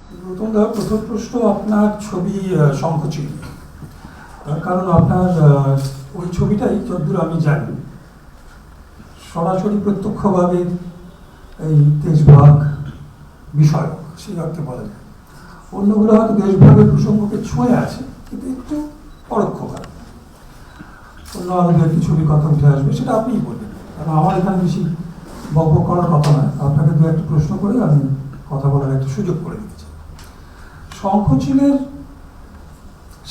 প্রথম প্রশ্ন আপনার ছবি সংকোচিত, তার কারণ আপনার ওই ছবিটাই যতদূর আমি জানি সরাসরি প্রত্যক্ষভাবে এই দেশভাগ বিষয়ক সেই অর্থে বলা যায়। অন্যগুলো হয়তো দেশভাগের প্রসঙ্গকে ছুঁয়ে আছে কিন্তু একটু পরোক্ষভাবে। অন্য আলাদা একটি ছবির কথা উঠে আসবে, সেটা আপনিই বলবেন, কারণ আমার এখানে বেশি বক করার কথা নয়। আপনাকে দু একটা প্রশ্ন করে আমি কথা বলার একটা সুযোগ করে দিতে চাই। শঙ্খচিলের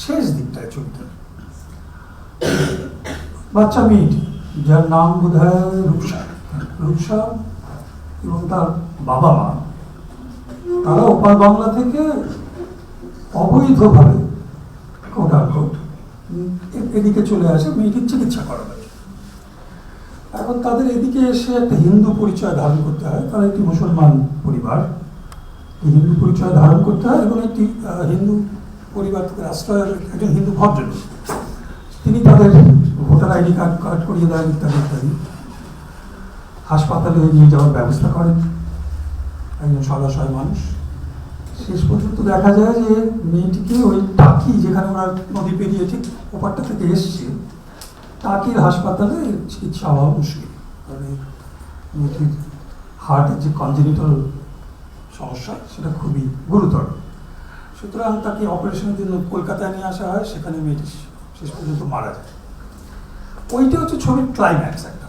শেষ দিকটায় ছবিটা বাচ্চা মেয়েটি, যার নাম বোধ হয় রূপসা এবং তার বাবা মা, তারা ওপার বাংলা থেকে অবৈধভাবে এদিকে চলে আসে মেয়েটির চিকিৎসা করার। এখন তাদের এদিকে এসে একটা হিন্দু পরিচয় ধারণ করতে হয়। তারা একটি মুসলমান পরিবার, হিন্দু পরিচয় ধারণ করতে হয় এবং একটি হিন্দু পরিবার থেকে আশ্রয়ের একজন হিন্দু ভদ্রলোক, তিনি তাদের ভোটার আইডি কার্ড করিয়ে দেন ইত্যাদি ইত্যাদি। হাসপাতালে নিয়ে যাওয়ার ব্যবস্থা করেন একজন সদাশয় মানুষ। শেষ পর্যন্ত দেখা যায় যে মেয়েটিকে ওই টাকি, যেখানে ওরা নদী পেরিয়ে ঠিক ওপারটা থেকে এসছে, টাকির হাসপাতালে চিকিৎসা হওয়া মুশকিল, কারণ মেয়েটির হার্টের যে কনজেনিটাল সমস্যা সেটা খুবই গুরুতর। সুতরাং তাকে অপারেশনের জন্য কলকাতায় নিয়ে আসা হয়, সেখানে মেয়েটি শেষ পর্যন্ত মারা যায়। ওইটা হচ্ছে ছবির ক্লাইম্যাক্স একটা।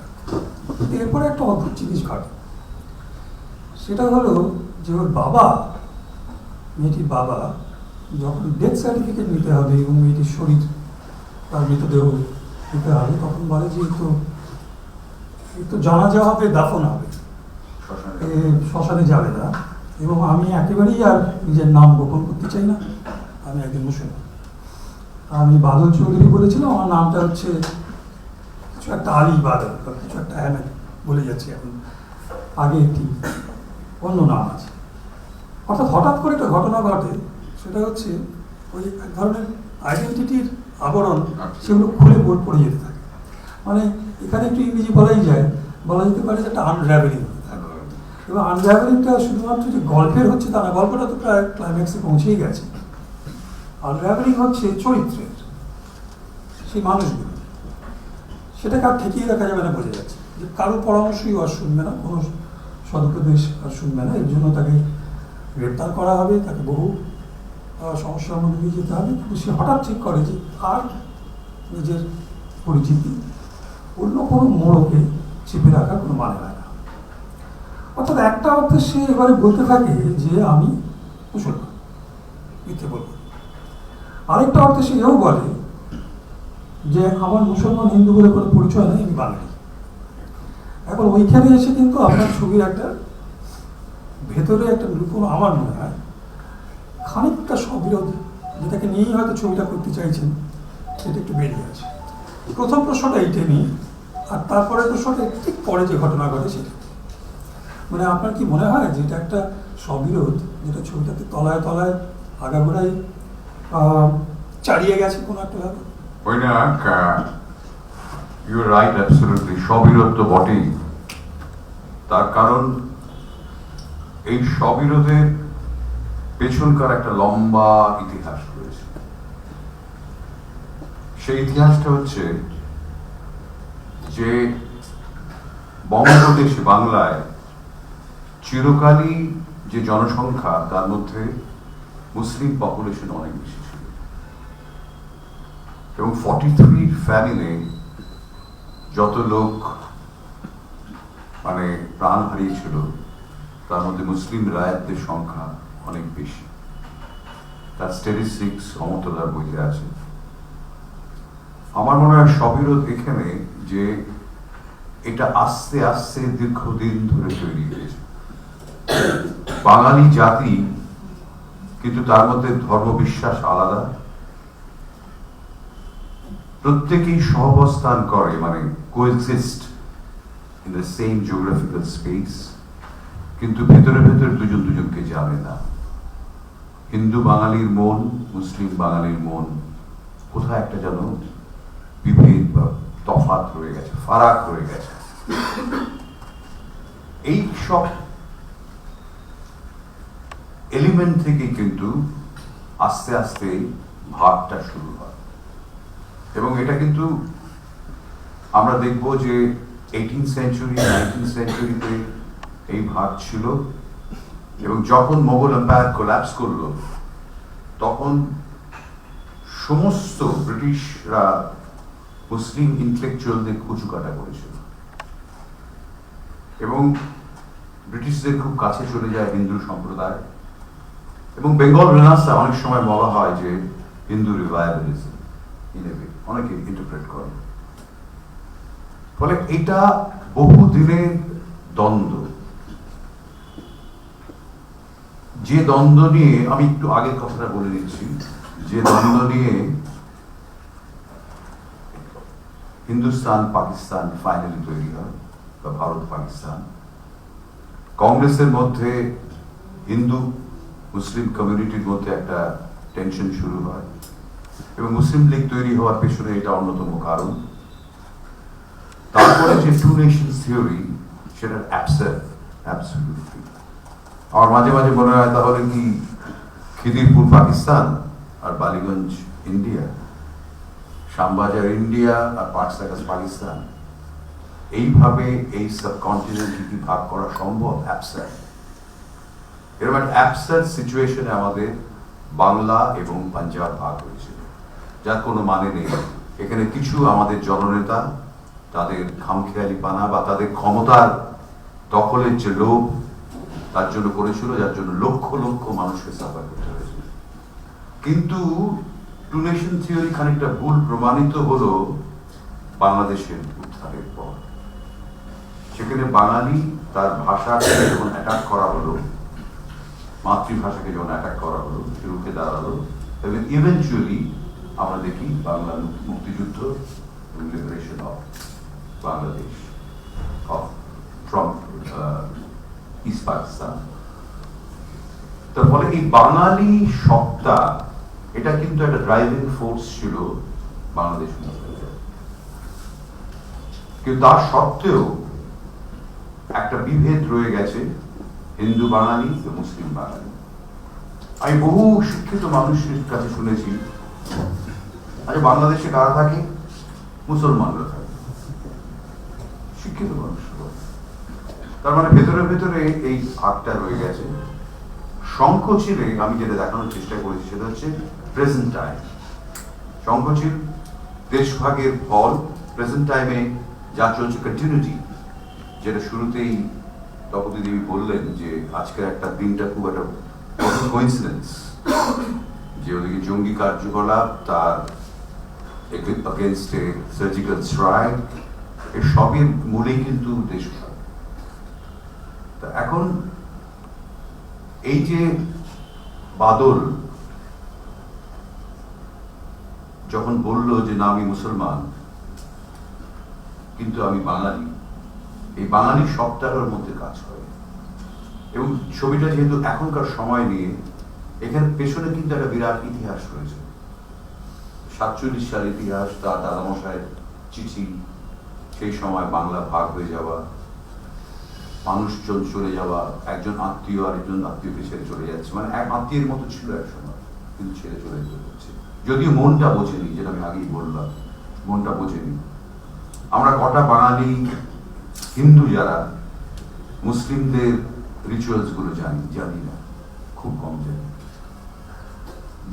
এরপরে একটা অদ্ভুত জিনিস ঘটে, সেটা হলো যে ওর বাবা, মেয়েটির বাবা যখন ডেথ সার্টিফিকেট নিতে হবে এবং মেয়েটির শরীর, তার মৃতদেহ নিতে হবে, তখন বলে যে একটু জানাজা হবে, দাফন হবে, শ্মশানে যাবে না। এবং আমি একেবারেই আর নিজের নাম গোপন করতে চাই না, আমি একজন মুসলমান। আমি বাদল চৌধুরী বলেছিলাম, আমার নামটা হচ্ছে কিছু একটা আলী বাদল, কিছু একটা আহমেদ বলে যাচ্ছি এখন, আগে একটি অন্য নাম আছে। অর্থাৎ হঠাৎ করে একটা ঘটনা ঘটে, সেটা হচ্ছে ওই এক ধরনের আইডেন্টিটির আবরণ, সেগুলো খুলে পড়ে যেতে থাকে। মানে এখানে একটু ইংরেজি বলা যেতে পারে যে একটা আনরাভেলিং হতে থাকে। এবং আনরাভেলিংটা শুধুমাত্র যে গল্পের হচ্ছে তা না, গল্পটা তো প্রায় ক্লাইম্যাক্সে পৌঁছেই গেছে। আনরাভেলিং হচ্ছে চরিত্রের, সেই মানুষগুলো, সেটাকে আর ঠেকিয়ে রাখা যাবে না, বোঝা যাচ্ছে যে কারো পরামর্শই আর শুনবে না, কোনো সদুপদেশ আর শুনবে না। এর জন্য তাকে গ্রেপ্তার করা হবে, তাকে বহু সমস্যার মধ্যে দিয়ে যেতে হবে। কিন্তু সে হঠাৎ ঠিক করে যে আর নিজের পরিচিতি অন্য কোনো মোড়কে চেপে রাখার কোনো মানে হয় না। অর্থাৎ একটা অর্থে সে এবারে বলতে থাকে যে আমি মুসলমান, মিথ্যে বলব। আরেকটা অর্থে সে এও বলে যে আমার মুসলমান হিন্দু বলে কোনো পরিচয় নেই, আমি বাঙালি। এখন ওইখানে এসে কিন্তু আপনার ছবির একটা ভেতরে একটা লুকোনো, আমার মনে হয় খানিকটা স্ববিরোধ, যেটাকে নিয়েই হয়তো ছবিটা করতে চাইছেন, সেটা একটু বেরিয়ে আছে। প্রথম প্রশ্নটা এইটা নিয়ে, আর তারপরে প্রশ্নটা ঠিক পরে যে ঘটনা ঘটে সেটা। মানে আপনার কি মনে হয় যে এটা একটা স্ববিরোধ, যেটা ছবিটাতে তলায় তলায় আগাগোড়াই চালিয়ে গেছে কোনো একটা ভাবে? ইউ রাইট, অ্যাবসলিউটলি, স্ববিরোধ তো বটেই। তার কারণ এই স্ববিরোধের পেছনকার একটা লম্বা ইতিহাস রয়েছে। সেই ইতিহাসটা হচ্ছে যে বঙ্গদেশে, বাংলায় চিরকালই যে জনসংখ্যা, তার মধ্যে মুসলিম পপুলেশন অনেক বেশি ছিল, এবং 43 ফ্যামিলি যত লোক মানে প্রাণ হারিয়েছিল, তার মধ্যে মুসলিম রায়তদের সংখ্যা অনেক বেশি। তার স্ট্যাটিস্টিক্স অমতদার বইতে আছে। আমার মনে হয় স্ববিরোধ এখানে যে এটা আস্তে আস্তে দীর্ঘদিন ধরে তৈরি হয়েছে। বাঙালি জাতি, কিন্তু তার মধ্যে ধর্মবিশ্বাস আলাদা, প্রত্যেকেই সহাবস্থান করে, মানে coexist in the same geographical space, কিন্তু ভেতরে ভেতরে দুজন দুজনকে জানে না। হিন্দু বাঙালির মন, মুসলিম বাঙালির মন কোথায় একটা যেন বিভেদ বা তফাৎ রয়ে গেছে, ফারাক রয়ে গেছে। এই সব এলিমেন্ট থেকে কিন্তু আস্তে আস্তে ভাগটা শুরু হয়। এবং এটা কিন্তু আমরা দেখব যে 18th সেঞ্চুরি 19th সেঞ্চুরিতে এই ভাগ ছিল, এবং যখন মোগল এম্পায়ার কোল্যাপস করলো তখন সমস্ত ব্রিটিশরা মুসলিম ইন্টেলেকচুয়ালদের কুচুকাটা করেছিল, এবং ব্রিটিশদের খুব কাছে চলে যায় হিন্দু সম্প্রদায়। এবং বেঙ্গল রেনেসাঁ অনেক সময় বলা হয় যে হিন্দু রিভাইভালিজম, অনেকে ইন্টারপ্রেট করে। ফলে এটা বহুদিনের দ্বন্দ্ব, যে দ্বন্দ্ব নিয়ে আমি একটু আগের কথাটা বলে দিচ্ছি, যে দ্বন্দ্ব নিয়ে হিন্দুস্তান পাকিস্তান ফাইনালি তৈরি হয়, বা ভারত পাকিস্তান। কংগ্রেসের মধ্যে হিন্দু মুসলিম কমিউনিটির মধ্যে একটা টেনশন শুরু হয়, এবং মুসলিম লীগ তৈরি হওয়ার পেছনে এটা অন্যতম কারণ। তারপরে যে টু নেশনস থিওরি, সেটা অ্যাবসলিউটলি আমার মাঝে মাঝে মনে হয় তাহলে কি খিদিরপুর পাকিস্তান আর বালিগঞ্জ ইন্ডিয়া, শ্যামবাজার ইন্ডিয়া আর পাঁচটাকাশ পাকিস্তান, এইভাবে এই সাবকন্টিনেন্ট কি ভাগ করা সম্ভব? অ্যাবসার্ড। এরকম একটা অ্যাবসার্ড সিচুয়েশনে আমাদের বাংলা এবং পাঞ্জাব ভাগ হয়েছিল, যার কোনো মানে নেই। এখানে কিছু আমাদের জননেতা তাদের খামখেয়ালিপানা বা তাদের ক্ষমতার দখলের যে লোভ, তার জন্য করেছিল, যার জন্য লক্ষ লক্ষ মানুষকে সাফার করতে হয়েছিল। কিন্তু টু নেশন থিওরি খানিকটা ভুল প্রমাণিত হলো বাংলাদেশের উত্থানের পর। সেখানে বাঙালি তার ভাষাকে যখন অ্যাটাক করা হলো, মাতৃভাষাকে যখন অ্যাটাক করা হলো, সে রুখে দাঁড়ালো, এবং ইভেনচুয়ালি আমরা দেখি বাংলা মুক্তিযুদ্ধ, liberation of Bangladesh from east Pakistan. তার ফলে এই বাঙালি সত্তা, এটা কিন্তু একটা ড্রাইভিং ফোর্স ছিল বাংলাদেশ মুক্তিযুদ্ধে। কিন্তু তার সত্ত্বেও একটা বিভেদ রয়ে গেছে হিন্দু বাঙালি ও মুসলিম বাঙালি। আমি বহু শিক্ষিত মানুষের কাছে শুনেছি, আচ্ছা বাংলাদেশে কারা থাকে? মুসলমানরা থাকে, শিক্ষিত মানুষ। তার মানে ভেতরে ভেতরে এই ভাগটা রয়ে গেছে। শঙ্খচিলে আমি যেটা দেখানোর চেষ্টা করেছি সেটা হচ্ছে প্রেজেন্ট টাইম। শঙ্খচিল দেশভাগের ফল, প্রেজেন্ট টাইমে যা চলছে কন্টিনিউটি, যেটা শুরুতেই দ্রৌপদী দেবী বললেন যে আজকের একটা দিনটা খুব একটা কোইন্সিডেন্স, যে ওদিকে জঙ্গি কার্যকলাপ, তার এগেইনস্ট এ সার্জিক্যাল স্ট্রাইক, এর সবের মূলেই কিন্তু দেশভাগ। এখন এই যে বাদল যখন বলল যে না আমি মুসলমান কিন্তু আমি বাঙালি, এই বাঙালি সপ্তাহের মধ্যে কাজ করে। এবং ছবিটা যেহেতু এখনকার সময় নিয়ে, এখানে পেছনে কিন্তু একটা বিরাট ইতিহাস রয়েছে। 47 সাল ইতিহাস, তার দাদামশাইয়ের চিঠি, সেই সময় বাংলা ভাগ হয়ে যাওয়া, মানুষজন চলে যাওয়া, একজন আত্মীয় আরেকজন আত্মীয়কে ছেড়ে চলে যাচ্ছে, মানে এক আত্মীয়ের মতো ছিল এক সময়, কিন্তু ছেড়ে চলে যেতে হচ্ছে। যদিও মনটা বোঝেনি, যেটা আমি আগেই বললাম, মনটা বোঝেনি। আমরা কটা বাঙালি হিন্দু যারা মুসলিমদের রিচুয়ালস গুলো জানি না, খুব কম জানি।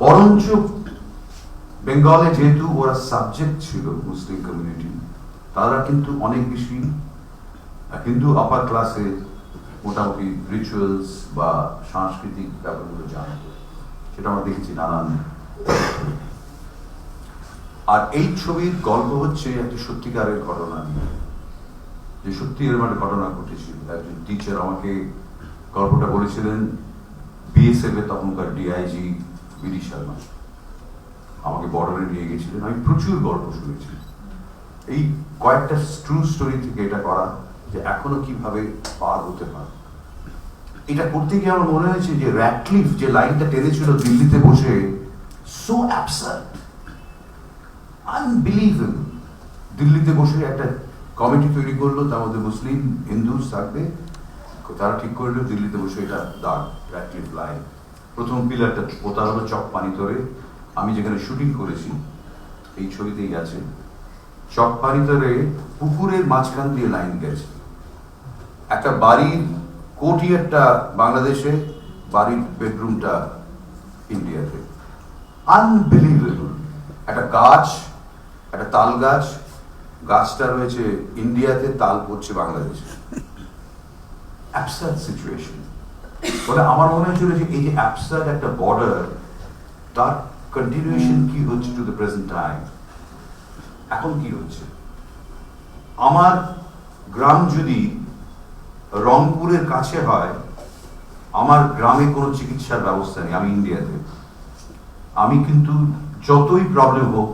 বরঞ্চ বেঙ্গলে যেহেতু ওরা সাবজেক্ট ছিল মুসলিম কমিউনিটি, তারা কিন্তু অনেক বেশি হিন্দু আপার ক্লাসে মোটামুটি রিচুয়ালস বা সাংস্কৃতিক ব্যাপারগুলো জানত, সেটা আমরা দেখেছি নানান। আর এই ছবির গল্প হচ্ছে একটা সত্যিকারের ঘটনা নিয়ে, যে সত্যি এরকম একটা ঘটনা ঘটেছিল। একজন টিচার আমাকে গল্পটা বলেছিলেন, বিএসএফ এর তখনকার ডিআইজি বিডি শর্মা আমাকে বর্ডারে নিয়ে গেছিলেন। আমি প্রচুর গল্প শুনেছি, এই কয়েকটা ট্রু স্টোরি থেকে এটা করা, যে এখনো কিভাবে পার হতে পারে। এটা করতে গিয়ে আমার মনে হয়েছে যে র্যাডক্লিফ যে লাইনটা টেনেছিল দিল্লিতে বসে, সো অ্যাবসার্ড, আনবিলিভেবল। দিল্লিতে বসে একটা কমিটি তৈরি করলো, তার মধ্যে মুসলিম হিন্দু থাকবে, তারা ঠিক করলো দিল্লিতে বসে এটা দাগ র্যাডক্লিফ লাইন, প্রথম পিলারটা পোতা হলো চক পানি তরে। আমি যেখানে শুটিং করেছি এই ছবিতেই আছে, চক পানি তরে পুকুরের মাঝখান দিয়ে লাইন গেছে। একটা বাড়ির কোটিয়ারটা বাংলাদেশে, বাড়ির বেডরুমটা ইন্ডিয়াতে। আনবিলিভেবল। একটা গাছ, একটা তাল গাছ, গাছটা রয়েছে ইন্ডিয়াতে, তাল পড়ছে বাংলাদেশে। Absurd situation. বলে আমার মনে হয়েছিল যে এই যে অ্যাবসার্ড একটা বর্ডার, তার কন্টিনিউয়েশন কি হচ্ছে টু দ্য প্রেজেন্ট টাইম। এখন কি হচ্ছে, আমার গ্রাম যদি রংপুরের কাছে হয়, আমার গ্রামে কোনো চিকিৎসার ব্যবস্থা নেই, আমি ইন্ডিয়াতে। আমি কিন্তু যতই প্রবলেম হোক,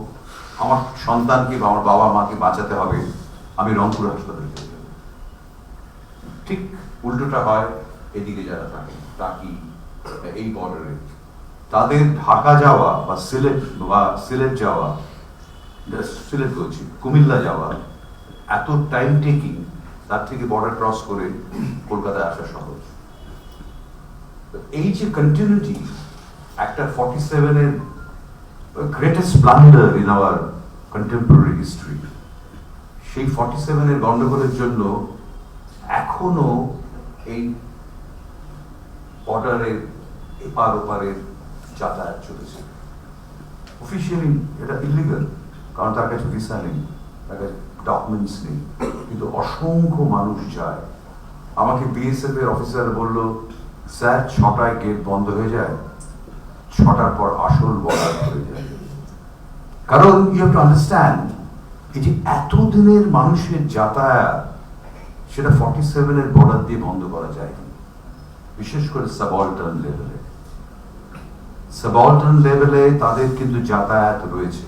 আমার সন্তানকে বা আমার বাবা মাকে বাঁচাতে হবে, আমি রংপুর হাসপাতালে যেতে হবে। ঠিক উল্টোটা হয় এদিকে যারা থাকে টাকি এই বর্ডারে, তাদের ঢাকা যাওয়া বা সিলেট যাওয়া, সিলেট বলছি কুমিল্লা যাওয়া এত টাইম টেকিং, তার থেকে বর্ডার ক্রস করে কলকাতায় আসা সহজ। এই যে কন্টিনিউটি, একটা 47-এর greatest blunder in our contemporary history, সেই 47-এর গন্ডগোলের জন্য এখনো এই বর্ডারের এপার ওপারের যাতায়াত চলেছে। অফিসিয়ালি এটা ইলিগাল, কারণ তার কাছে ভিসা নেই, তার কাছে ডকুমেন্টস নেই, কিন্তু অসংখ্য মানুষ যায়। আমাকে বিএসএফ এর অফিসার বলল, স্যার 6টায় গেট বন্ধ হয়ে যায়, 6টার পর আসল বর্ডার হয়ে যায়। কারণ ইউ হ্যাভ টু আন্ডারস্ট্যান্ড, এই যে এতদিনের মানুষের যাতায়াত, সেটা 47-এর বর্ডার দিয়ে বন্ধ করা যায়, বিশেষ করে সাবঅল্টার্ন লেভেলে। সাবঅল্টার্ন লেভেলে তাদের কিন্তু যাতায়াত রয়েছে,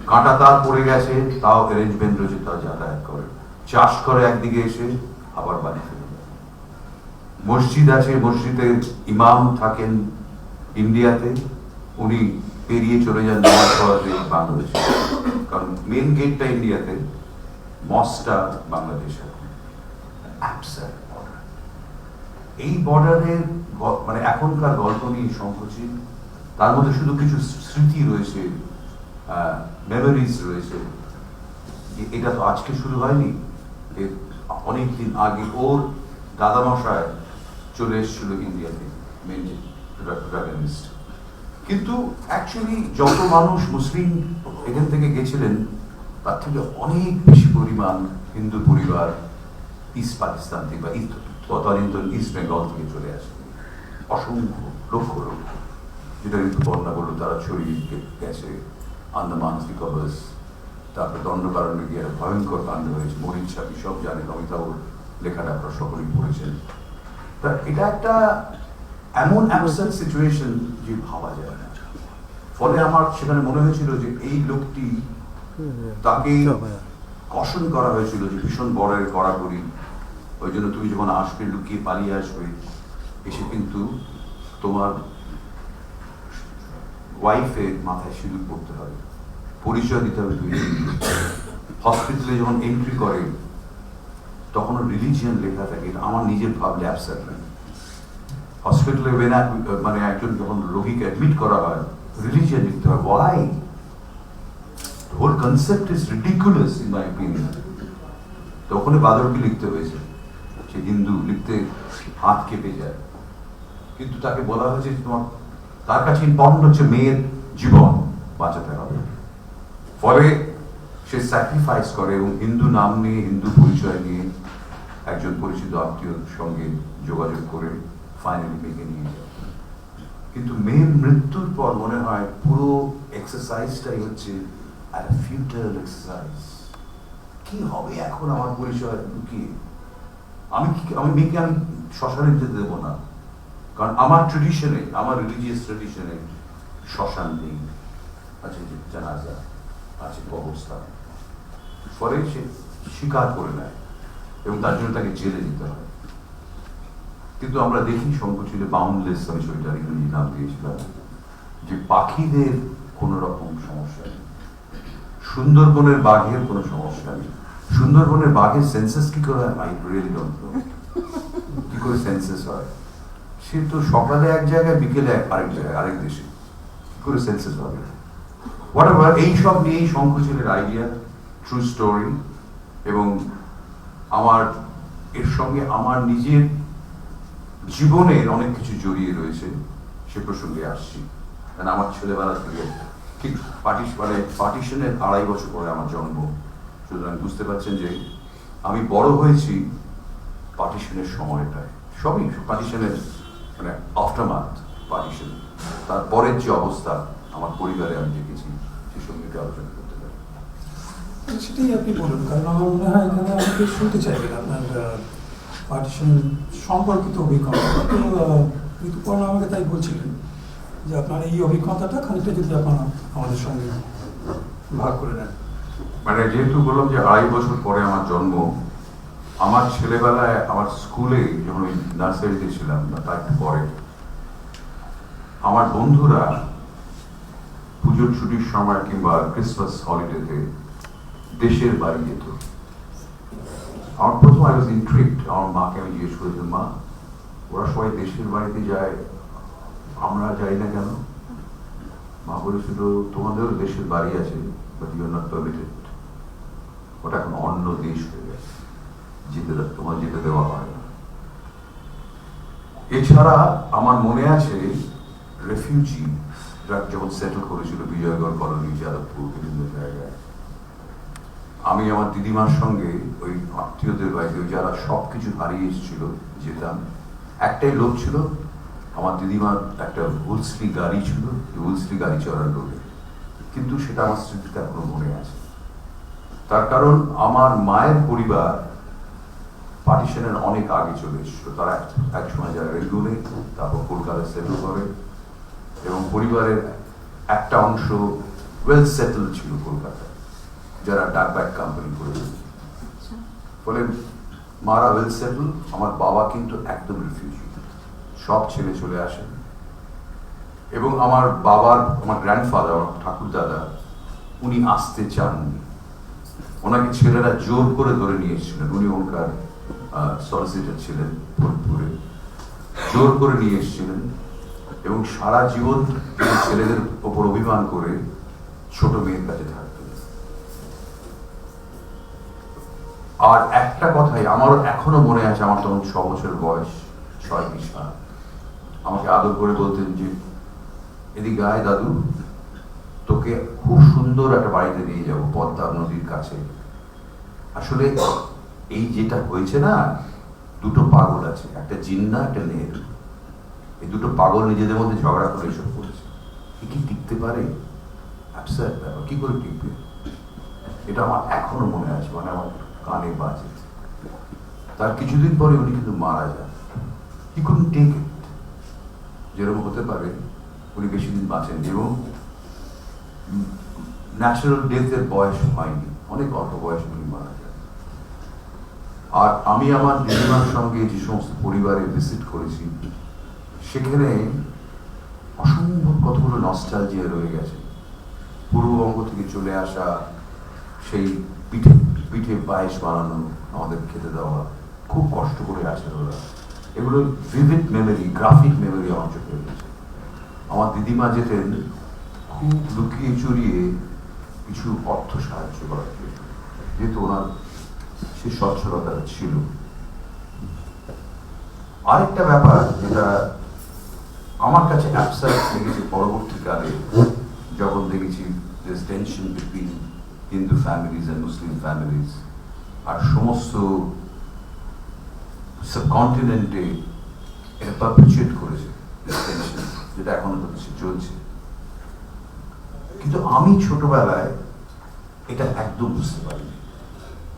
কাঁটা তার পড়ে গেছে, তাও অ্যারেঞ্জমেন্ট রয়েছে, তাও যাতায়াত করে, চাষ করে একদিকে এসে আবার বাড়ি ফেরে। মসজিদ আছে, মসজিদের ইমাম থাকেন ইন্ডিয়াতে, উনি পেরিয়ে চলে যান নামাজ পড়াতে বাংলাদেশে, কারণ মেন গেটটা ইন্ডিয়াতে, মসটা বাংলাদেশে। এই বর্ডারের মানে এখনকার গল্প নিয়ে সংকোচিত, তার মধ্যে শুধু কিছু স্মৃতি রয়েছে, মেমোরিজ রয়েছে। এটা তো আজকে শুরু হয়নি, অনেকদিন আগে ওর দাদামশায় চলে এসেছিল ইন্ডিয়াতে, মেন প্রোটাগনিস্ট। কিন্তু অ্যাকচুয়ালি যত মানুষ মুসলিম এখান থেকে গেছিলেন, তার থেকে অনেক বেশি পরিমাণ হিন্দু পরিবার ইস্ট পাকিস্তান থেকে বা তদানীন্তন ইস্ট বেঙ্গল থেকে চলে আসে, অসংখ্য, লক্ষ লক্ষ। যেটা কিন্তু বর্ণনা করলো, তারা ছড়িয়ে গেছে আন্দামান নিকোবর, তারপরে দণ্ডকারণ্যে গিয়ে ভয়ঙ্কর কাণ্ড হয়েছে, মহিন সাথী সব জানেন, অমিতাভর লেখাটা আপনারা সকলেই পড়েছেন। তা এটা একটা এমন অ্যাবসার্ড সিচুয়েশন যে ভাবা যায় না। ফলে আমার সেখানে মনে হয়েছিল যে এই লোকটি, তাকে কষণ করা হয়েছিল যে ভীষণ বড়ের কড়াকড়ি, ওই জন্য তুমি যখন আসবে লুকিয়ে পালিয়ে আসবে, এসে কিন্তু তোমার ওয়াইফের মাথায় সিঁদুর পড়তে হবে, পরিচয় দিতে হবে তুমি। হসপিটালে যখন এন্ট্রি করে তখন রিলিজিয়ান লেখা থাকে, আমার নিজের ভাবলে অ্যাবসার্ড লাগে। হসপিটালে মানে একজন যখন রোগীকে অ্যাডমিট করা হয়, রিলিজিয়ান লিখতে হয়, Y? The whole concept is ridiculous in my opinion. তো ওখানে বাদরকে লিখতে হয়েছে, সে হিন্দু, লিখতে হাত কেঁপে যায়। কিন্তু তাকে বলা হয়েছে তোমার, তার কাছে ইম্পর্টেন্ট হচ্ছে মেয়ের জীবন বাঁচাতে হবে। ফলে সে স্যাক্রিফাইস করে এবং হিন্দু নাম নিয়ে, হিন্দু পরিচয় নিয়ে একজন পরিচিত আত্মীয়র সঙ্গে যোগাযোগ করে ফাইনালি মেয়েকে নিয়ে যায়। কিন্তু মেয়ের মৃত্যুর পর মনে হয় পুরো এক্সারসাইজটাই হচ্ছে একটা ফিউটাইল এক্সারসাইজ। কি হবে এখন আমার পরিচয় লুকিয়ে? আমি মেয়েকে আমি শ্মশানে যেতে দেবো না, কারণ আমার ট্রেডিশনে, আমার রিলিজিয়াস ট্রেডিশনে শ্মশান নেই, আছে যে জানাজা, আছে কবরস্থান। ফলে সে স্বীকার করে নেয় এবং তার জন্য তাকে জেলে দিতে হয়। কিন্তু আমরা দেখি সংকোচিত বাউন্ডলেস, আমি ছবিটার ইংরেজি নাম দিয়েছিলাম, যে পাখিদের কোনো রকম সমস্যা নেই, সুন্দরবনের বাঘের কোনো সমস্যা নেই। সুন্দরবনের বাঘের সেন্সাস কি করে হয়? আই রিয়েলি ডোন্ট নো কি করে সেন্সাস হয়। সে তো সকালে এক জায়গায় বিকেলে আরেক জায়গায় আরেক দেশে কি করে সেন্সেস হবে হোয়াটএভার এইসব নিয়েই শঙ্খচিলের আইডিয়া ট্রু স্টোরি এবং আমার এর সঙ্গে আমার নিজের জীবনের অনেক কিছু জড়িয়ে রয়েছে সে প্রসঙ্গে আসছি কারণ আমার ছেলেবেলা থেকে ঠিক পার্টিশনের 2.5 বছর পরে আমার জন্ম সুতরাং বুঝতে পারছেন যে আমি বড় হয়েছি পার্টিশনের সময়টায় সবই পার্টিশনের মানে আফটারমাথ পার্টিশন তারপরের যে অবস্থা আমার পরিবারে আমি দেখেছি সে সঙ্গে আলোচনা করতে পারি সেটাই আপনি বলুন, কারণ আমার মনে হয় এখানে আমাকে শুনতে চাইবেন আপনার পার্টিশন সম্পর্কিত অভিজ্ঞতা। তো ঋতুপর্ণা আমাকে তাই বলছিলেন যে আপনার এই অভিজ্ঞতাটা খানিকটা যদি আপনারা আমাদের সঙ্গে ভাগ করে নেন। মানে যেহেতু বললাম যে 2.5 বছর পরে আমার জন্ম, আমার ছেলেবেলায় আমার স্কুলে যখন ওই নার্সারিতে ছিলাম বা তার একটু পরে আমার বন্ধুরা পুজোর ছুটির সময় কিংবা ক্রিসমাস হলিডেতে দেশের বাড়ি যেত। আমার প্রথম আই ওয়াজ ইন্ট্রিগড, আমার মাকে আমি জিজ্ঞেস করেছিলাম, মা ওরা সবাই দেশের বাড়িতে যায় আমরা যাই না কেন? মা বলেছিল তোমাদেরও দেশের বাড়ি আছে but you are not permitted, ওটা এখন অন্য দেশ হয়ে গেছে, তোমার যেতে দেওয়া হয় না। এছাড়া আমার মনে আছে রেফিউজি যখন সেটেল করেছিল বিজয়গড় কলোনি, যাদবপুর, বিভিন্ন জায়গায়, আমি আমার দিদিমার সঙ্গে ওই আত্মীয়দের বাড়িতে যারা সবকিছু হারিয়ে এসেছিল যেতাম। একটাই লোক ছিল, আমার দিদিমার একটা হুলসলি গাড়ি ছিল, হুলসলি গাড়ি চড়ার লোকে, কিন্তু সেটা আমার স্মৃতিতে এখনো মনে আছে। তার কারণ আমার মায়ের পরিবার পার্টিশনের অনেক আগে চলে এসেছিল, তারা এক সময় যায় রেলগুনে, তারপর কলকাতায় সেটেল করে এবং পরিবারের একটা অংশ ওয়েল সেটেল ছিল কলকাতায়, যারা ডাকব্যাক কোম্পানি করেছিল। ফলে মারা ওয়েল সেটেল, আমার বাবা কিন্তু একদম রিফিউজি, সব ছেলে চলে আসেন। এবং আমার গ্র্যান্ডফাদার, আমার ঠাকুর দাদা, উনি আসতে চাননি, ওনাকে ছেলেরা জোর করে ধরে নিয়ে এসেছিলেন। উনি ওনার সলিসিটর ছিলেন ফরিদপুরে, জোর করে নিয়ে এসেছিলেন এবং সারা জীবন ছেলেদের ওপর অভিমান করে ছোট মেয়ের কাছে থাকতেন। আর একটা কথাই আমারও এখনো মনে আছে, আমার তখন 6 বছর বয়স, 6 কি 7, আমাকে আদর করে বলতেন যে এদিকে আয় দাদু, তোকে খুব সুন্দর একটা বাড়িতে নিয়ে যাবো পদ্মা নদীর কাছে। আসলে এই যেটা হয়েছে না, দুটো পাগল আছে, একটা জিন্না একটা নেহেরু, এই দুটো পাগল নিজেদের মধ্যে ঝগড়া করে এসব করেছে। কি টিকতে পারে? কি করে টিকবে? এটা আমার এখনো মনে আছে, মানে আমার কানে বাজে। তার কিছুদিন পরে উনি কিন্তু মারা যান। He couldn't take it। যেরকম হতে পারে উনি বেশি দিন বাঁচেন এবং ন্যাচারাল ডেথের বয়স হয়নি, অনেক অল্প বয়সে উনি মারা যান। আর আমি আমার দিদিমার সঙ্গে যে সমস্ত পরিবারে ভিজিট করেছি, সেখানে অসম্ভব কতগুলো নস্টালজিয়া রয়ে গেছে। পূর্ববঙ্গ থেকে চলে আসা সেই পিঠে পিঠে পায়েস বানানো, আমাদের খেতে দেওয়া, খুব কষ্ট করে আসে ওরা, এগুলো ভিভিড মেমোরি, গ্রাফিক মেমোরি আমার চোখে রয়েছে। আমার দিদিমা যেতেন খুব লুকিয়ে চুরিয়ে কিছু অর্থ সাহায্য করার জন্য, যেহেতু ওনার সে সচ্ছলতা ছিল। আরেকটা ব্যাপার যেটা আমার কাছে অ্যাবসার্ড লেগেছে পরবর্তীকালে, যখন দেখেছি this tension between Hindu families and Muslim families, আর সমস্ত সাবকন্টিনেন্টে এটা পারপিচুয়েট করেছে টেনশন, যেটা এখনো চলছে। কিন্তু আমি ছোটবেলায় এটা একদম বুঝতে পারিনি,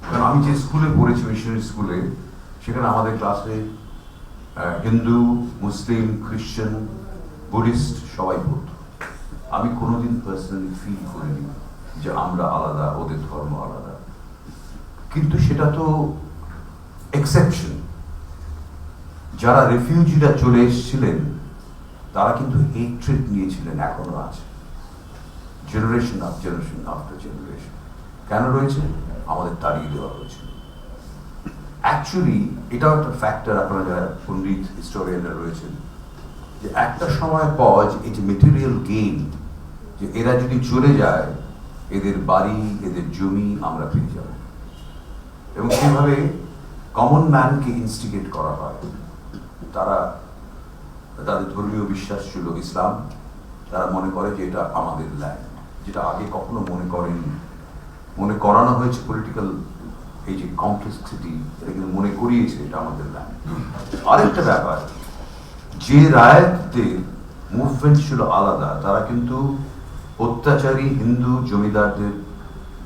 কারণ আমি যে স্কুলে পড়েছি, মিশনারি স্কুলে, সেখানে আমাদের ক্লাসে হিন্দু, মুসলিম, খ্রিস্টান, বুদ্ধিস্ট সবাই পড়তো। আমি কোনোদিন পার্সোনালি ফিল করিনি যে আমরা আলাদা, ওদের ধর্ম আলাদা। কিন্তু সেটা তো এক্সেপশন। যারা রেফিউজিরা চলে এসেছিলেন তারা কিন্তু হেট্রেড নিয়েছিলেন, এখনো আছে, জেনারেশন আফটার জেনারেশন। কেন রয়েছে? আমাদের তাড়িয়ে দেওয়া হয়েছে। অ্যাকচুয়ালি এটাও একটা ফ্যাক্টর, আপনারা যারা পণ্ডিত হিস্টোরিয়ানরা রয়েছেন যে একটা সময় পর এই যে মেটেরিয়াল গেইন, যে এরা যদি চলে যায় এদের বাড়ি এদের জমি আমরা পেয়ে যাব, এবং সেভাবে কমন ম্যানকে ইনস্টিগেট করা হয়। তারা তাদের ধর্মীয় বিশ্বাস ছিল ইসলাম, তারা মনে করে যে এটা আমাদের ল্যান্ড, যেটা আগে কখনো মনে করেনি। মনে করানো হয়েছে পলিটিক্যাল এই যে কমপ্লেক্সিটি, এটা কিন্তু মনে করিয়েছে এটা আমাদের ল্যান্ড। আরেকটা ব্যাপার, যে রায়তদের মুভমেন্ট ছিল আলাদা, তারা কিন্তু অত্যাচারী হিন্দু জমিদারদের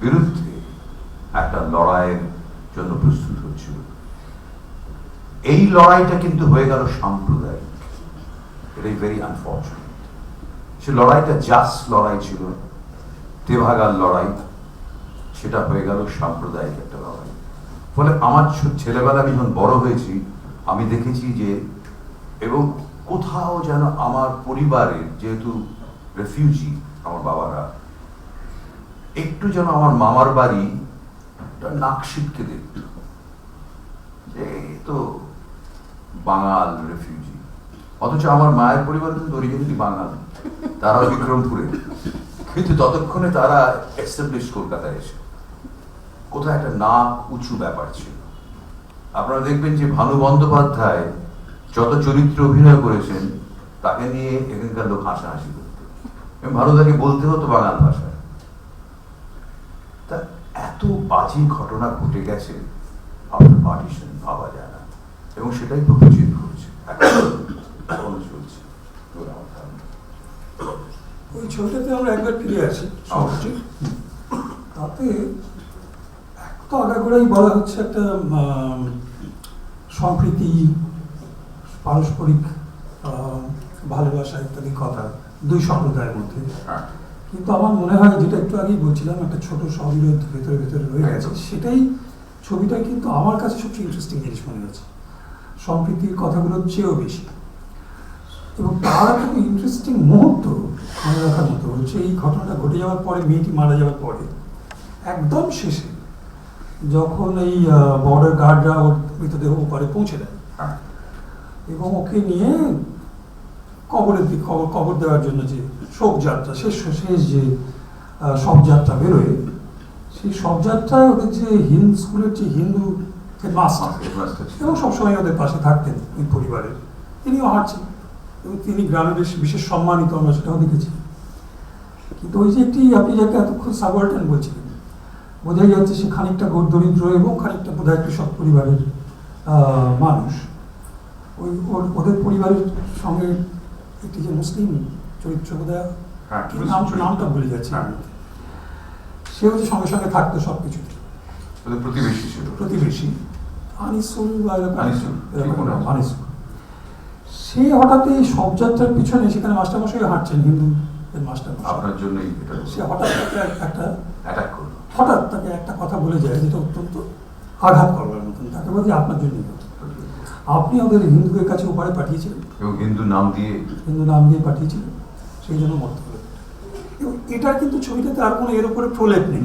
বিরুদ্ধে একটা লড়াইয়ের জন্য প্রস্তুত হচ্ছিল। এই লড়াইটা কিন্তু হয়ে গেল সাম্প্রদায়িক। এটাই ভেরি আনফর্চুনেট। সে লড়াইটা জাস্ট লড়াই ছিল, তেভাগার লড়াই, সেটা হয়ে গেল সাম্প্রদায়িক একটা লড়াই। ফলে আমার ছেলেবেলা আমি যখন বড় হয়েছি, আমি দেখেছি যে, এবং কোথাও যেন আমার পরিবারের, যেহেতু রেফিউজি আমার বাবারা, একটু যেন আমার মামার বাড়ি নাক সিটকে দেখত যে তো বাঙাল রেফিউজি, অথচ আমার মায়ের পরিবার কিন্তু অরিজিনালি বাঙাল, তারাও বিক্রমপুরে, কিন্তু ততক্ষণে তারা এস্টাবলিশ কলকাতায় এসে কোথায় একটা নাক উঁচু ব্যাপার ছিল। আপনারা দেখবেন যে ভানু বন্দ্যোপাধ্যায় যত চরিত্রে অভিনয় করেছেন, তাকে নিয়ে এখানকার লোক হাসাহাসি করত, এবং ভানুদাকে বলতে হতো বাঙাল ভাষায়। তা এত বাজে ঘটনা ঘটে গেছে আফটার পার্টিশন, ভাবা যায় না, এবং সেটাই প্রতিচিত করছে, এখনো চলছে। ওই ছবিটাতে আমরা একবার ফিরে আসি। তাতে তো আগাগোড়াই বলা হচ্ছে একটা সম্প্রীতি, পারস্পরিক ভালোবাসা ইত্যাদি কথা দুই সম্প্রদায়ের মধ্যে। কিন্তু আমার মনে হয়, যেটা একটু আগেই বলছিলাম, একটা ছোট সহবিরোধ ভেতরে ভেতরে রয়ে গেছে। সেটাই ছবিটা কিন্তু আমার কাছে সবচেয়ে ইন্টারেস্টিং জিনিস মনে হয়েছে, সম্প্রীতির কথাগুলোর চেয়েও বেশি। এবং তার একটা ইন্টারেস্টিং মুহূর্ত মনে রাখার মতো হচ্ছে, এই ঘটনাটা ঘটে যাওয়ার পরে, মেয়েটি মারা যাওয়ার পরে একদম শেষে যখন এই বর্ডার গার্ডরা ওর মৃতদেহ ওপারে পৌঁছে দেয় এবং ওকে নিয়ে কবরের দিকে কবর দেওয়ার জন্য যে শোকযাত্রা, শেষ যে শবযাত্রা বেরোয়, সেই শবযাত্রায় ওদের যে হিন্দু স্কুলের যে হিন্দু মাস্টার, এবং সবসময় ওদের পাশে থাকতেন ওই পরিবারের, তিনিও হাঁটছেন, এবং তিনি গ্রামে বেশ বিশেষ সম্মানিত, আমরা সেটাও দেখেছি। কিন্তু ওই যে একটি, আপনি যাকে এতক্ষণ সাবঅর্ডিনেট বলছিলেন, বোঝাই যাচ্ছে সে খানিকটা দরিদ্র এবং খানিকটা বোধহয় কৃষক পরিবারের মানুষ। ওদের পরিবারের সঙ্গে একটি যে মুসলিম চরিত্র, বোধহয় নামটা ভুলে যাচ্ছে, সেও যে সঙ্গে সঙ্গে থাকতো সবকিছুতে, প্রতিবেশী ছিল, প্রতিবেশী আনিসুল, আনিসুল। সে হঠাৎ এই শবযাত্রার পিছনে সেখানে মাস্টারমশাই হাঁটছেন, হিন্দু মাস্টারমশাই, আপনার জন্যই সে হঠাৎ একটা অ্যাটাক করলো, হঠাৎ তাকে একটা কথা বলে যায় যেটা অত্যন্ত আঘাত করবার মতন। তাকে বলছে আপনার জন্যই, আপনি ওদের হিন্দুদের কাছে ওপারে পাঠিয়েছিলেন, এবং হিন্দু নাম দিয়ে পাঠিয়েছিলেন, সেই জন্য মরতে হলো। এবং এটার কিন্তু ছবিটাতে আর কোনো এর উপরে প্রলেপ নেই,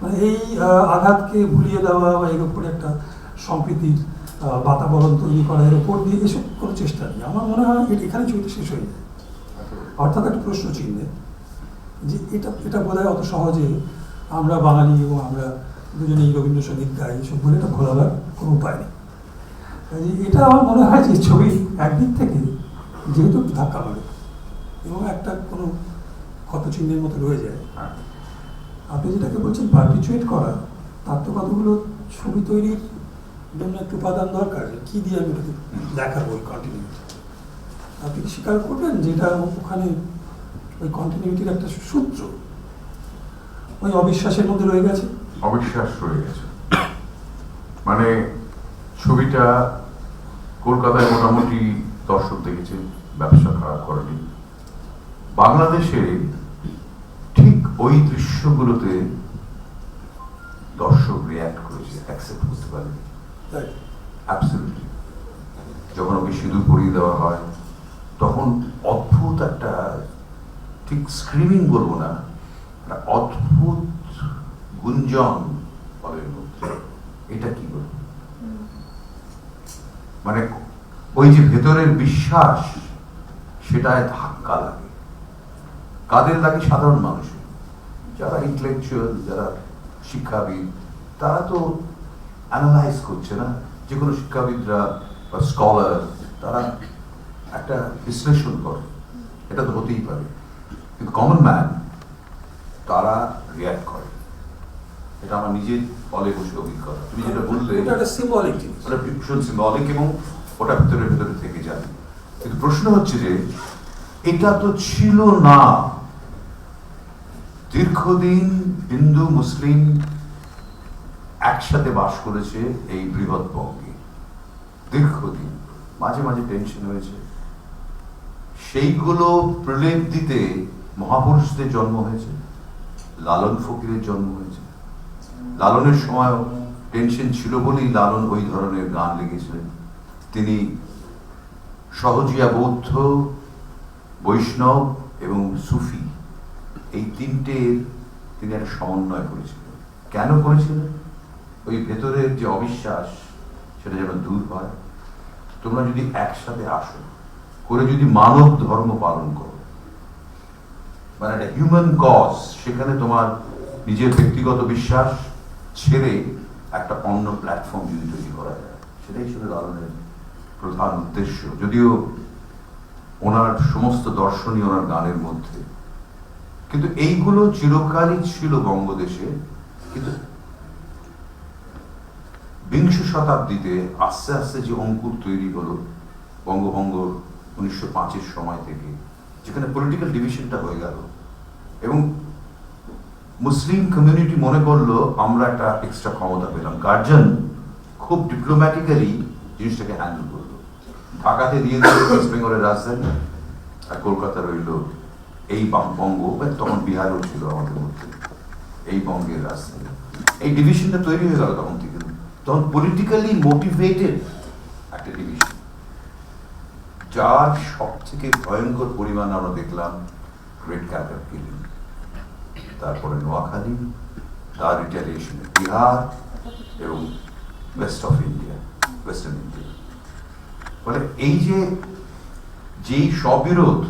মানে এই আঘাতকে ভুলিয়ে দেওয়া বা এর উপরে একটা সম্প্রীতির বাতাবরণ তৈরি করা, এর উপর দিয়ে এসব কোনো চেষ্টা নেই। আমার মনে হয় এখানে ছবিটা শেষ হয়ে যায়, অর্থাৎ একটা প্রশ্ন চিহ্নে যে এটা বোধহয় অত সহজে আমরা বাঙালি এবং আমরা দুজনেই রবীন্দ্রসঙ্গীত গাই, এসব বলে এটা ভোলাবার কোনো উপায় নেই। এটা আমার মনে হয় যে ছবি একদিক থেকে যেহেতু ধাক্কা মারে এবং একটা কোনো ক্ষতচিহ্নের মতো রয়ে যায়, আপনি যেটাকে বলছেন পারপিচুয়েট করা, তার তো কতগুলো ছবি তৈরির জন্য একটু উপাদান দরকার, কি দিয়ে আমি ওটাকে দেখাবো ওই কন্টিনিউটি। আপনি কি স্বীকার করবেন যে এটা ওখানে ওই কন্টিনিউটির একটা সূত্র ওই অবিশ্বাসের মধ্যে রয়ে গেছে? অবিশ্বাস রয়ে গেছে, মানে ছবিটা কলকাতায় মোটামুটি দর্শক দেখেছে, ব্যবসা খারাপ করেনি। বাংলাদেশে ঠিক ওই দৃশ্যগুলোতে দর্শক রিয়্যাক্ট করেছে, অ্যাকসেপ্ট করতে পারেনি। অ্যাবসলিউটলি। যখন ওকে সিঁদুর পরিয়ে দেওয়া হয়, তখন অদ্ভুত একটা, ঠিক স্ক্রিমিং বলবো না, একটা অদ্ভুত গুঞ্জন হলের মধ্যে, এটা কি বলবো, মানে ওই যে ভেতরের বিশ্বাস সেটায় ধাক্কা লাগে। কাদের লাগে? সাধারণ মানুষের, যারা ইন্টেলেকচুয়াল, যারা শিক্ষাবিদ, তারা তো অ্যানালাইজ করছে না। যে কোনো শিক্ষাবিদরা বা স্কলার তারা একটা বিশ্লেষণ করে, এটা তো হতেই পারে, কিন্তু কমন ম্যান তারা রিয়াক্ট করে। এটা আমার নিজের ফলে বসে অভিজ্ঞতা। তুমি যেটা বললে এটা একটা সিম্বলিক জিনিস, ওটা ভীষণ সিম্বলিক এবং ওটা ভিতরে ভিতরে থেকে যায়। কিন্তু প্রশ্ন হচ্ছে যে এটা তো ছিল না। দীর্ঘদিন হিন্দু মুসলিম একসাথে বাস করেছে এই বৃহৎ বঙ্গে, দীর্ঘদিন। মাঝে মাঝে টেনশন হয়েছে, সেইগুলো প্রলেপ দিতে মহাপুরুষদের জন্ম হয়েছে, লালন ফকিরের জন্ম হয়েছে। লালনের সময় টেনশন ছিল বলেই লালন ওই ধরনের গান লিখেছিলেন। তিনি সহজিয়া বৌদ্ধ, বৈষ্ণব এবং সুফি এই তিনটের তিনি একটা সমন্বয় করেছিলেন। কেন করেছিলেন? ওই ভেতরের যে অবিশ্বাস সেটা যেন দূর হয়। তোমরা যদি একসাথে আসো করে যদি মানব ধর্ম পালন করো, মানে একটা হিউম্যান কজ, সেখানে তোমার নিজের ব্যক্তিগত বিশ্বাস ছেড়ে একটা অন্য প্ল্যাটফর্ম যদি তৈরি করা যায়, সেটাই ছিল লালনের প্রধান উদ্দেশ্য। যদিও ওনার সমস্ত দর্শনই ওনার গানের মধ্যে, কিন্তু এইগুলো চিরকালই ছিল বঙ্গদেশে। কিন্তু বিংশ শতাব্দীতে আস্তে আস্তে যে অঙ্কুর তৈরি হলো বঙ্গভঙ্গ 1905-এর সময় থেকে, যেখানে পলিটিক্যাল ডিভিশনটা হয়ে গেল এবং মুসলিম কমিউনিটি মনে করলো আমরা একটা এক্সট্রা ক্ষমতা পেলাম। গার্জন খুব ডিপ্লোম্যাটিক্যালি জিনিসটাকে হ্যান্ডেল করলো। ঢাকাতে দিয়ে দিল ওয়েস্ট বেঙ্গলের রাজধানী, আর কলকাতা রইল এই বঙ্গ, তখন বিহারও ছিল আমাদের মধ্যে, এই বঙ্গের রাজধানী। এই ডিভিশনটা তৈরি হয়ে গেল তখন থেকে, তখন পলিটিক্যালি মোটিভেটেড একটা ডিভিশন, যার সব থেকে ভয়ঙ্কর পরিমাণ আমরা দেখলাম গ্রেট ক্যাপিটাল কিলিং, তারপরে নোয়াখালী, তার রিটালিয়েশন বিহার এবং West of India, western India. ফলে এই যে যেই স্ববিরোধ,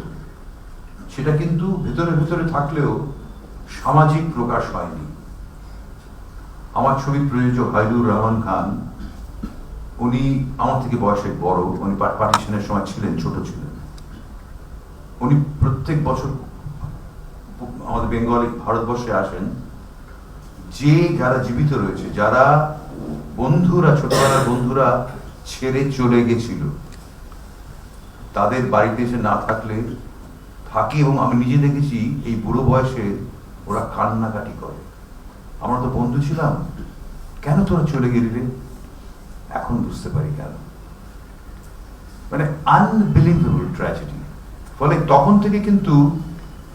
সেটা কিন্তু ভেতরে ভেতরে থাকলেও সামাজিক প্রকাশ হয়নি। আমার ছবি প্রযোজক হাইদুর রহমান খান, উনি আমার থেকে বয়সে বড়, উনি পার্টিশনের সময় ছিলেন, ছোট ছিলেন। উনি প্রত্যেক বছর আমাদের বেঙ্গলি ভারতবর্ষে আসেন। যে যারা জীবিত রয়েছে, যারা বন্ধুরা, ছোটবেলার বন্ধুরা ছেড়ে চলে গেছিল, তাদের বাড়িতে এসে না থাকলে থাকি, এবং আমি নিজে দেখেছি এই বুড়ো বয়সে ওরা কান্নাকাটি করে, আমরা তো বন্ধু ছিলাম, কেন তোরা চলে গেলি রে? এখন বুঝতে পারি কেন। মানে আনবিলিভেবল ট্র্যাজেডি। ফলে তখন থেকে কিন্তু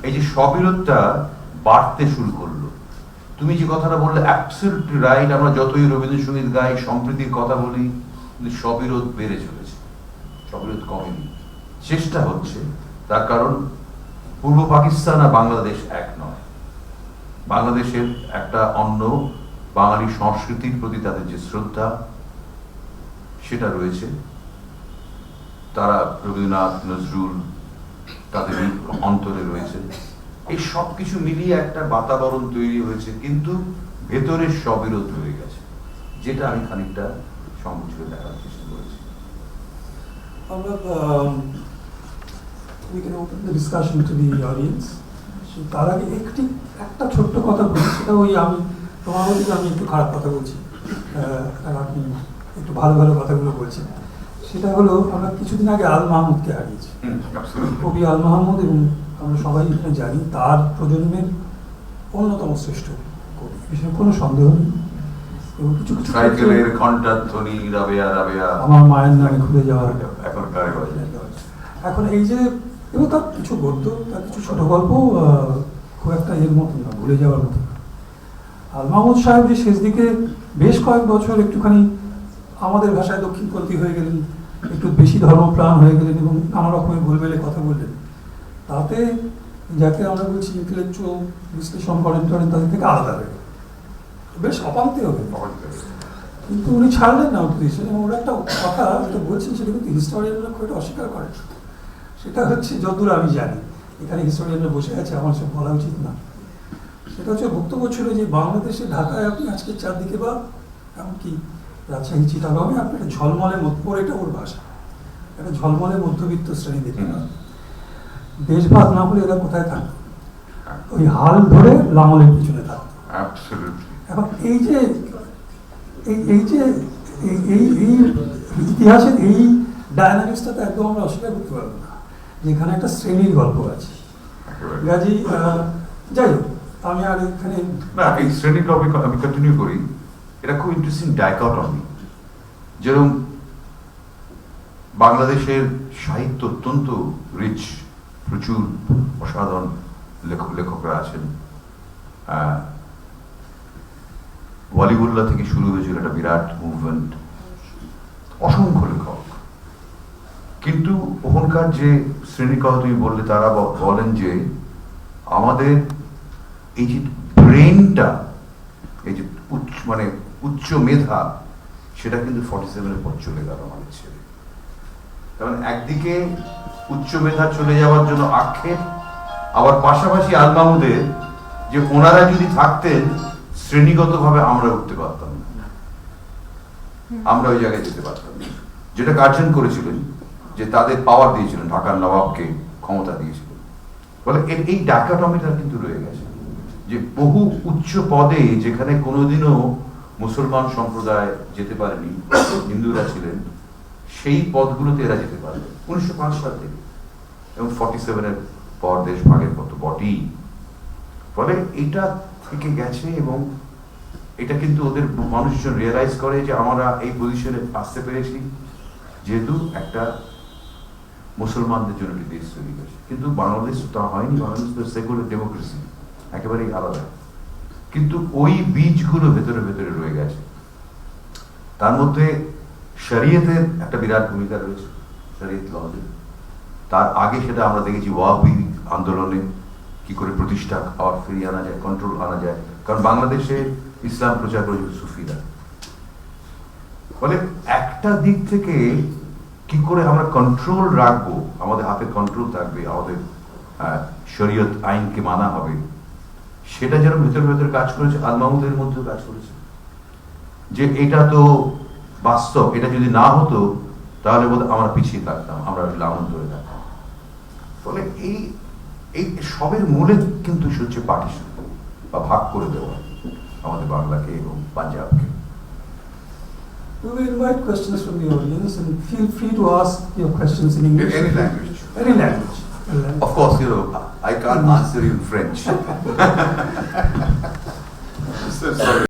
এই যে স্ববিরোধটা বাড়তে শুরু করলো। তুমি যে কথাটা বললে অ্যাবসলিউটলি রাইট। আমরা যতই রবীন্দ্রসঙ্গীত গাই, সম্প্রীতির কথা বলি, কিন্তু স্ববিরোধ বেড়ে চলেছে, স্ববিরোধ কমেনি। চেষ্টা হচ্ছে, তার কারণ পূর্ব পাকিস্তান আর বাংলাদেশ এক নয়। বাংলাদেশের একটা অন্য বাঙালি সংস্কৃতির প্রতি তাদের যে শ্রদ্ধা, সেটা রয়েছে। তারা রবীন্দ্রনাথ, নজরুল তাদের অন্তরে রয়েছে। এই সব কিছু মিলিয়ে একটা বাতাবরণ তৈরি হয়েছে, কিন্তু ভেতরের স্ববিরোধ রয়ে গেছে, যেটা আমি খানিকটা সংকুচিত দেখার চেষ্টা করেছি। আমরা we can open the discussion to the audience. তার আগে একটা ছোট্ট কথা বলছি, সেটা ওই আমি তোমার মধ্যে আমি একটু খারাপ কথা বলছি, আর আপনি একটু ভালো ভালো কথাগুলো বলছেন। সেটা হলো, আমরা কিছুদিন আগে আল মাহমুদকে হারিয়েছি। কবি আল মাহমুদ, এবং আমরা সবাই এখানে জানি তার প্রজন্মের অন্যতম শ্রেষ্ঠ কবি, বিষয়ে কোনো সন্দেহ নেই। এবং কিছু কিছু আমার মায়ের নামে ঘুরে যাওয়ার এখন এই যে, এবং তার কিছু গদ্য, তার কিছু ছোট গল্প খুব একটা এর মতো না, ভুলে যাওয়ার মতো না। আল মাহমুদ সাহেব যে শেষ দিকে বেশ কয়েক বছর একটুখানি আমাদের ভাষায় দক্ষিণপন্থী হয়ে গেলেন, একটু বেশি ধর্মপ্রাণ হয়ে গেলেন এবং নানা রকমের গোলমেলে কথা বললেন, তাতে যাকে আমরা বলছি ইন্টেলেকচুয়াল বিশ্লেষণ করেন তাদের থেকে আলাদা হয়ে গেল, বেশ অপান্তে হবে। কিন্তু উনি ছাড়লেন না উদ্দেশ্যে, এবং ওরা একটা কথা যেটা বলছেন সেটা কিন্তু হিস্টোরিয়ানরা খুব একটা অস্বীকার করেন। সেটা হচ্ছে যতদূর আমি জানি, এখানে হিস্টোরিয়ানরা বসে আছে, আমার সব বলা উচিত না, সেটা হচ্ছে বক্তব্য ছিল যে বাংলাদেশে ঢাকায় আপনি আজকে চারদিকে বা এমনকি রাজশাহী চিটাগংয়ে আপনি একটা ঝলমলে এটা ওর ভাষা, একটা ঝলমলে মধ্যবিত্ত শ্রেণী দেখতে পাবেন। দেশভাগ না হলে এরা কোথায় থাকতো? ওই হাল ধরে লাঙলের পিছনে থাকতো। এখন এই যে ইতিহাসের এই ডায়নামিক্সটা তো একদম আমরা অস্বীকার করতে পারবো না, যেখানে একটা শ্রেণীর গল্প আছে। গাজী যাই হোক, আমি আর এখানে না, এই শ্রেণীর টপিক আমি কন্টিনিউ করি। এটা খুব ইন্টারেস্টিং ডাইকটমি। যেরকম বাংলাদেশের সাহিত্য অত্যন্ত রিচ, প্রচুর অসাধারণ লেখকরা আছেন। ওয়ালিউল্লাহ থেকে শুরু হয়েছিল একটা বিরাট মুভমেন্ট, অসংখ্য লেখক। কিন্তু ওখানকার যে শ্রেণীর কথা তুমি বললে, তারা বলেন যে আমাদের এই যে ব্রেনটা, এই যে উচ্চ মেধা, সেটা কিন্তু 47-এর পর চলে গেল আমাদের ছেড়ে। কারণ একদিকে উচ্চ মেধা চলে যাওয়ার জন্য আক্ষেপ, আবার পাশাপাশি আল মাহমুদের যে ওনারা যদি থাকতেন শ্রেণীগতভাবে আমরা উঠতে পারতাম না, আমরা ওই জায়গায় যেতে পারতাম না। যেটা কার্জন করেছিলেন, যে তাদের পাওয়ার দিয়েছিলেন, ঢাকার নবাবকে ক্ষমতা দিয়েছিলেন। বলে এই ডাকাটমিটা কিন্তু রয়ে গেছে, যে বহু উচ্চ পদে যেখানে কোনোদিনও মুসলমান সম্প্রদায় যেতে পারেনি, হিন্দুরা ছিলেন, সেই পদগুলোতে এরা যেতে পারবে 1905 সাল থেকে, এবং 47-এর পর দেশ ভাগের মতো বটেই। ফলে এটা থেকে গেছে, এবং এটা কিন্তু ওদের মানুষজন রিয়েলাইজ করে যে আমরা এই পজিশনে আসতে পেরেছি যেহেতু একটা মুসলমানদের জন্য একটি দেশ তৈরি হয়েছে। কিন্তু বাংলাদেশ তা হয়নি, বাংলাদেশ তো সেকুলার ডেমোক্রেসি, একেবারেই আলাদা। কিন্তু ওই বীজগুলো ভেতরে ভেতরে রয়ে গেছে। তার মধ্যে শরীয়তের একটা বিরাট ভূমিকা রয়েছে, শরীয়ত লজে। তার আগে সেটা আমরা দেখেছি ওয়াহাবি আন্দোলনে কি করে প্রতিষ্ঠা আবার ফিরিয়ে আনা যায়, কন্ট্রোল আনা যায়। কারণ বাংলাদেশে ইসলাম প্রচার করেছিল সুফিরা। ফলে একটা দিক থেকে কি করে আমরা কন্ট্রোল রাখবো, আমাদের হাতে কন্ট্রোল থাকবে, আমাদের শরীয়ত আইনকে মানা হবে, সেটা যেন ভেতর ভেতর কাজ করেছে, আল মাহমুদের মধ্যেও কাজ করেছে। যে এটা তো বাস্তব, এটা যদি না হতো তাহলে বোধ আমরা পিছিয়ে থাকতাম, আমরা লাঙল ধরে থাকতাম। ফলে এই সবের মূলে কিন্তু হচ্ছে পার্টিশন বা ভাগ করে দেওয়া আমাদের বাংলাকে এবং পাঞ্জাবকে। We will invite questions from the audience, and feel free to ask your questions in English. Any language. Any language. Of course, I can't answer you in French. Sorry.